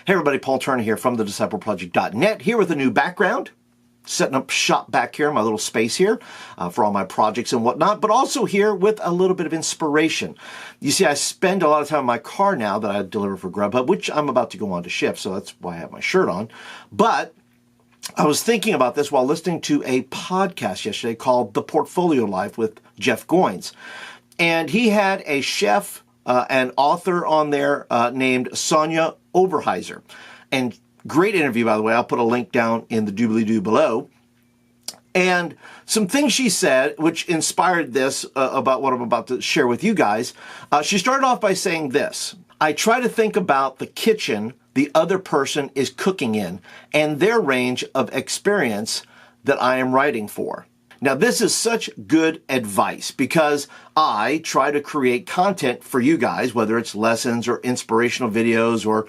Hey everybody, Paul Turner here from thediscipleproject.net, here with a new background, setting up shop back here in my little space here for all my projects and whatnot, but also here with a little bit of inspiration. You see, I spend a lot of time in my car now that I deliver for Grubhub, which I'm about to go on to shift, so that's why I have my shirt on. But I was thinking about this while listening to a podcast yesterday called The Portfolio Life with Jeff Goins. And he had a chef and author on there named Sonia Oberheiser. And great interview, by the way. I'll put a link down in the doobly-doo below. And some things she said, which inspired this about what I'm about to share with you guys. She started off by saying this: I try to think about the kitchen the other person is cooking in and their range of experience that I am writing for. Now, this is such good advice because I try to create content for you guys, whether it's lessons or inspirational videos or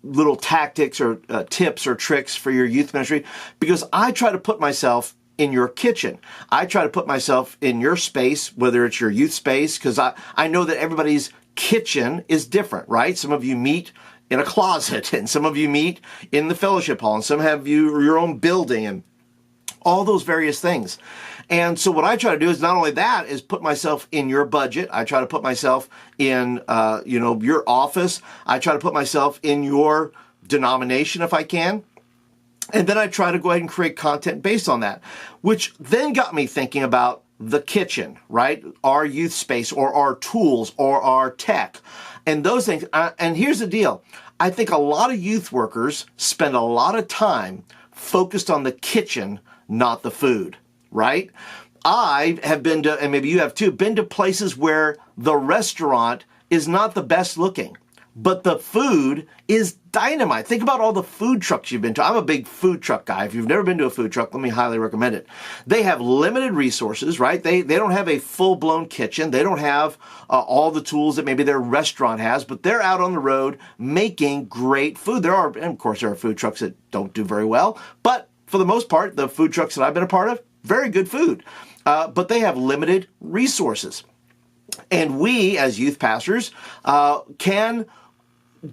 little tactics or tips or tricks for your youth ministry, because I try to put myself in your kitchen. I try to put myself in your space, whether it's your youth space, because I know that everybody's kitchen is different, right? Some of you meet in a closet, and some of you meet in the fellowship hall, and some have your own building, and all those various things. And so what I try to do is not only that, is put myself in your budget. I try to put myself in, your office. I try to put myself in your denomination if I can. And then I try to go ahead and create content based on that, which then got me thinking about the kitchen, right? Our youth space or our tools or our tech and those things. And here's the deal. I think a lot of youth workers spend a lot of time focused on the kitchen, not the food, right? I have been to, and maybe you have too, been to places where the restaurant is not the best looking, but the food is dynamite. Think about all the food trucks you've been to. I'm a big food truck guy. If you've never been to a food truck, let me highly recommend it. They have limited resources, right? They don't have a full-blown kitchen. They don't have all the tools that maybe their restaurant has, but they're out on the road making great food. And of course, there are food trucks that don't do very well, but for the most part, the food trucks that I've been a part of, very good food. But they have limited resources. And we, as youth pastors, can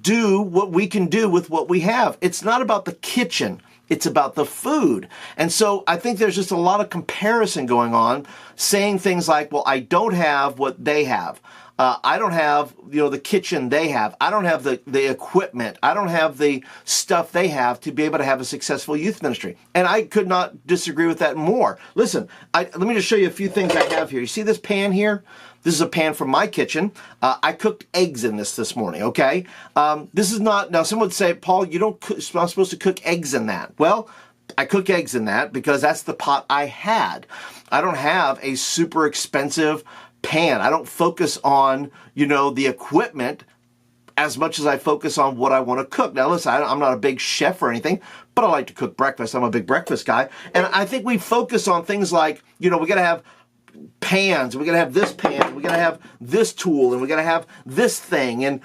do what we can do with what we have. It's not about the kitchen. It's about the food. And so I think there's just a lot of comparison going on, saying things like, well, I don't have what they have. I don't have, the kitchen they have. I don't have the equipment. I don't have the stuff they have to be able to have a successful youth ministry. And I could not disagree with that more. Listen, let me just show you a few things I have here. You see this pan here? This is a pan from my kitchen. I cooked eggs in this morning, okay? This is not, now someone would say, Paul, you're not supposed to cook eggs in that. Well, I cook eggs in that because that's the pot I had. I don't have a super expensive pan. I don't focus on, the equipment as much as I focus on what I want to cook. Now, listen, I'm not a big chef or anything, but I like to cook breakfast. I'm a big breakfast guy. And I think we focus on things like, we got to have pans, we got to have this pan, we got to have this tool, and we got to have this thing. And,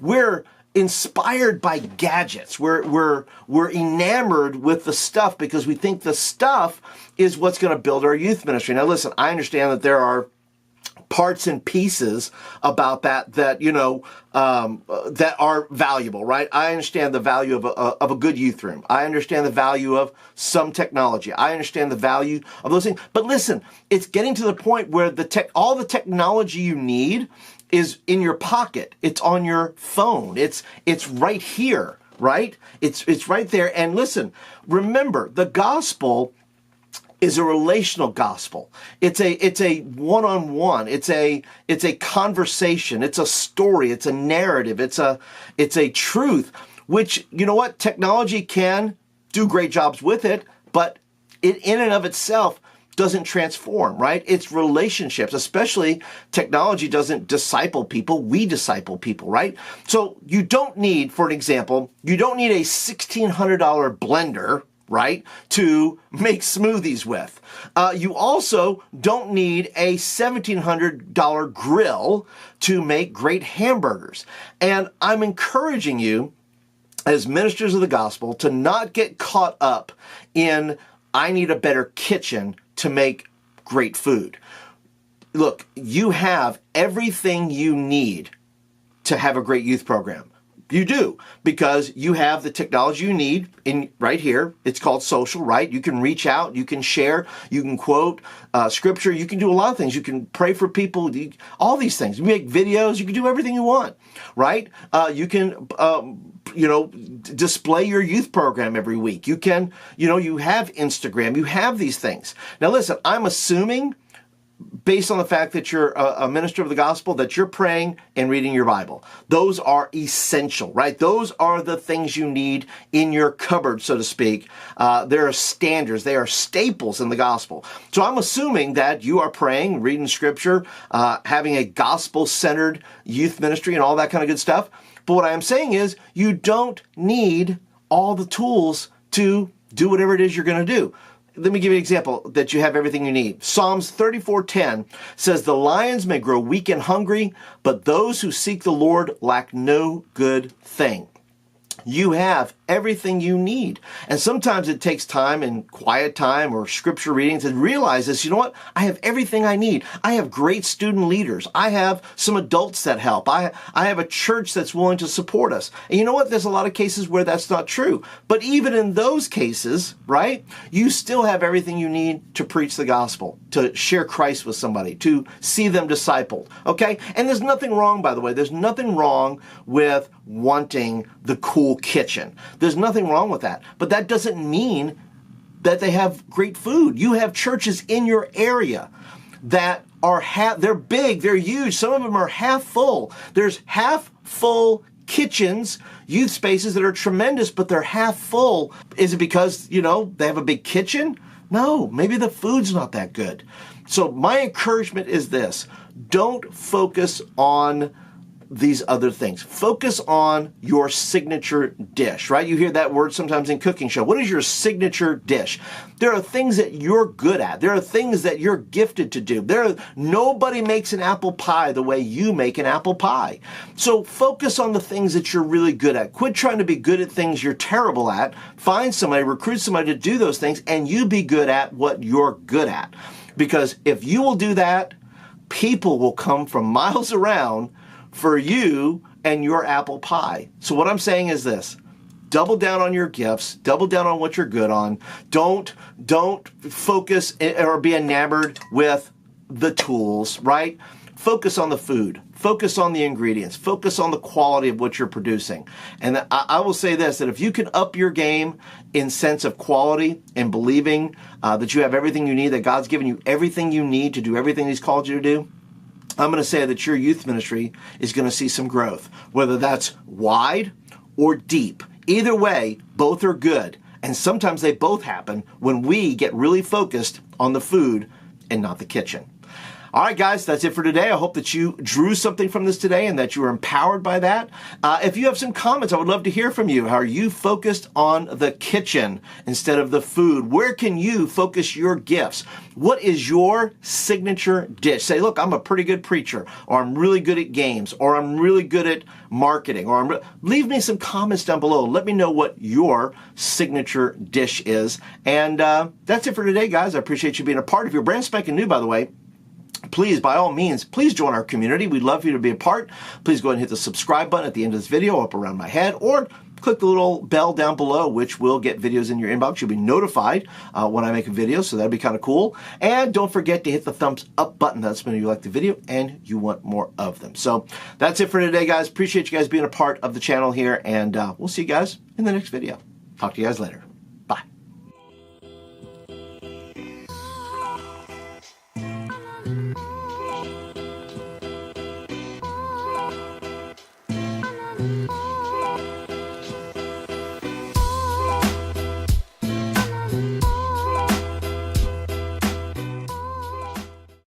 we're inspired by gadgets. We're enamored with the stuff because we think the stuff is what's going to build our youth ministry. Now, listen, I understand that there are parts and pieces about that are valuable, right? I understand the value of a good youth room. I understand the value of some technology. I understand the value of those things. But listen, it's getting to the point where all the technology you need is in your pocket. It's on your phone. It's right here, right? It's right there. And listen, remember, the gospel is a relational gospel. It's a one-on-one. It's a conversation. It's a story. It's a narrative. It's a truth, which, technology can do great jobs with it, but it in and of itself doesn't transform, right? It's relationships, especially technology doesn't disciple people. We disciple people, right? So you don't need, for an example, a $1,600 blender, right, to make smoothies with. You also don't need a $1,700 grill to make great hamburgers. And I'm encouraging you, as ministers of the gospel, to not get caught up in, I need a better kitchen to make great food. Look, you have everything you need to have a great youth program. You do, because you have the technology you need in right here. It's called social, right? You can reach out, you can share, you can quote scripture, you can do a lot of things. You can pray for people, all these things. You make videos, you can do everything you want, right? You can, display your youth program every week. You can, you have Instagram, you have these things. Now listen, I'm assuming, based on the fact that you're a minister of the gospel, that you're praying and reading your Bible. Those are essential, right? Those are the things you need in your cupboard, so to speak. There are standards. They are staples in the gospel. So I'm assuming that you are praying, reading scripture, having a gospel-centered youth ministry and all that kind of good stuff. But what I am saying is you don't need all the tools to do whatever it is you're going to do. Let me give you an example that you have everything you need. Psalms 34:10 says, "The lions may grow weak and hungry, but those who seek the Lord lack no good thing." You have everything you need. And sometimes it takes time and quiet time or scripture reading to realize this. You know what? I have everything I need. I have great student leaders. I have some adults that help. I have a church that's willing to support us. And you know what? There's a lot of cases where that's not true. But even in those cases, right, you still have everything you need to preach the gospel, to share Christ with somebody, to see them discipled. Okay? And there's nothing wrong, by the way. There's nothing wrong with wanting the cool kitchen. There's nothing wrong with that. But that doesn't mean that they have great food. You have churches in your area that are they're big, they're huge. Some of them are half full. There's half full kitchens, youth spaces that are tremendous, but they're half full. Is it because, they have a big kitchen? No, maybe the food's not that good. So my encouragement is this: don't focus on these other things. Focus on your signature dish, right? You hear that word sometimes in cooking show. What is your signature dish? There are things that you're good at. There are things that you're gifted to do. Nobody makes an apple pie the way you make an apple pie. So focus on the things that you're really good at. Quit trying to be good at things you're terrible at. Find somebody, recruit somebody to do those things, and you be good at what you're good at. Because if you will do that, people will come from miles around for you and your apple pie. So what I'm saying is this: double down on your gifts, double down on what you're good on. Don't focus or be enamored with the tools, right? Focus on the food, focus on the ingredients, focus on the quality of what you're producing. And I will say this, that if you can up your game in sense of quality and believing that you have everything you need, that God's given you everything you need to do everything He's called you to do, I'm going to say that your youth ministry is going to see some growth, whether that's wide or deep. Either way, both are good. And sometimes they both happen when we get really focused on the food and not the kitchen. All right, guys, that's it for today. I hope that you drew something from this today and that you were empowered by that. If you have some comments, I would love to hear from you. How are you focused on the kitchen instead of the food? Where can you focus your gifts? What is your signature dish? Say, look, I'm a pretty good preacher, or I'm really good at games, or I'm really good at marketing, or leave me some comments down below. Let me know what your signature dish is. And that's it for today, guys. I appreciate you being a part. If you're brand spanking new, by the way, please, by all means, please join our community. We'd love for you to be a part. Please go ahead and hit the subscribe button at the end of this video up around my head, or click the little bell down below, which will get videos in your inbox. You'll be notified when I make a video, so that'd be kind of cool. And don't forget to hit the thumbs up button. That's when you like the video and you want more of them. So that's it for today, guys. Appreciate you guys being a part of the channel here, and we'll see you guys in the next video. Talk to you guys later.